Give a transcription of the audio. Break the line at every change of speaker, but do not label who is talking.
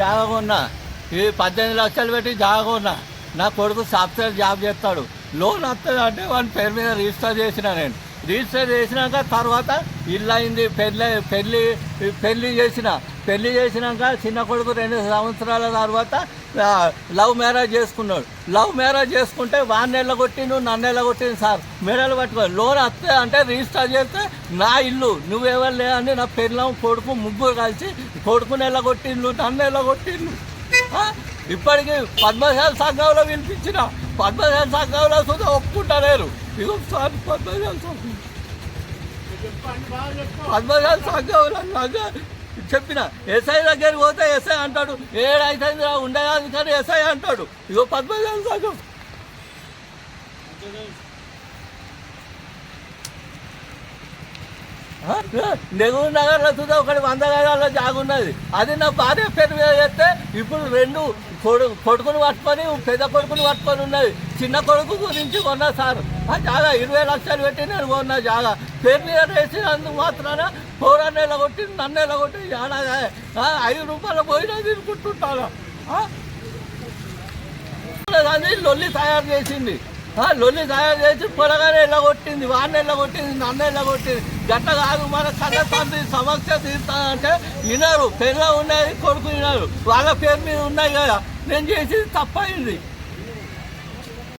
జాగా కొన్నా, ఈ 18 లక్షలు పెట్టి జాగా కొన్నా. నా కొడుకు సాఫ్ట్వేర్ జాబ్ చేస్తాడు. లోన్ వస్తుంది అంటే వాని పేరు మీద రిజిస్టర్ చేసిన. నేను రిజిస్టర్ చేసినాక తర్వాత ఇల్లు అయింది, పెళ్ళి చేసినాక చిన్న కొడుకు 2 సంవత్సరాల తర్వాత లవ్ మ్యారేజ్ చేసుకున్నాడు. లవ్ మ్యారేజ్ చేసుకుంటే వాడిని ఎల్లగొట్టిండు, నన్ను ఎల్లగొట్టింది. సార్ మెడలు పట్టుకోవాలి, లోన్ వస్తే అంటే రిజిస్టర్ చేస్తే నా ఇల్లు నువ్వెవరు లేదని నా పెళ్ళం కొడుకు ముగ్గురు కలిసి కొడుకుని ఎల్లగొట్టిండు, నన్ను ఎల్లగొట్టిండు. ఇప్పటికీ పద్మశాల సంఘంలో పిలిపించిన, పద్మశాల సంఘంలో సుధా ఒప్పుకుంటలేరు. ఇగో సార్ పద్మశాల సంఘంలో చెప్పిన ఎస్ఐ దగ్గరికి పోతే ఎస్ఐ అంటాడు, ఏడైతుంది ఉండేది కానీ ఎస్ఐ అంటాడు. ఇగో పద్మశాల సంఘం నెహ్రూ నగర్లో చూద్దా ఒకటి 100 గజాల్లో జాగున్నది. అది నా భార్య పేరు మీద చేస్తే ఇప్పుడు 2 కొడుకుని పట్టుకొని పెద్ద కొడుకుని పట్టుకొని ఉన్నది. చిన్న కొడుకు గురించి కొన్నా సార్. ఆ జాగా 20 లక్షలు పెట్టి నేను కొన్నా జాగా. పేరు మీద వేసినందుకు మాత్రాన పౌరాన్ని ఎల్లగొట్టి నన్ను ఎల్లగొట్టి జాగా 5 రూపాయలు పోయినా తినుకుంటుంటాను. అని లొల్లి తయారు చేసింది. లొల్లి తయారు చేసి పొలగానే ఎల్లగొట్టింది, వాడిని ఎల్లగొట్టింది, నన్ను ఎల్లగొట్టింది. గట్ట కాదు, మన కన్న తండ్రి సమస్య తీరుతానంటే వినరు. పెళ్ళ ఉన్నది, కొడుకు వినరు. వాళ్ళ పేరు మీద ఉన్నాయి కదా. నేను చేసేది తప్పైంది.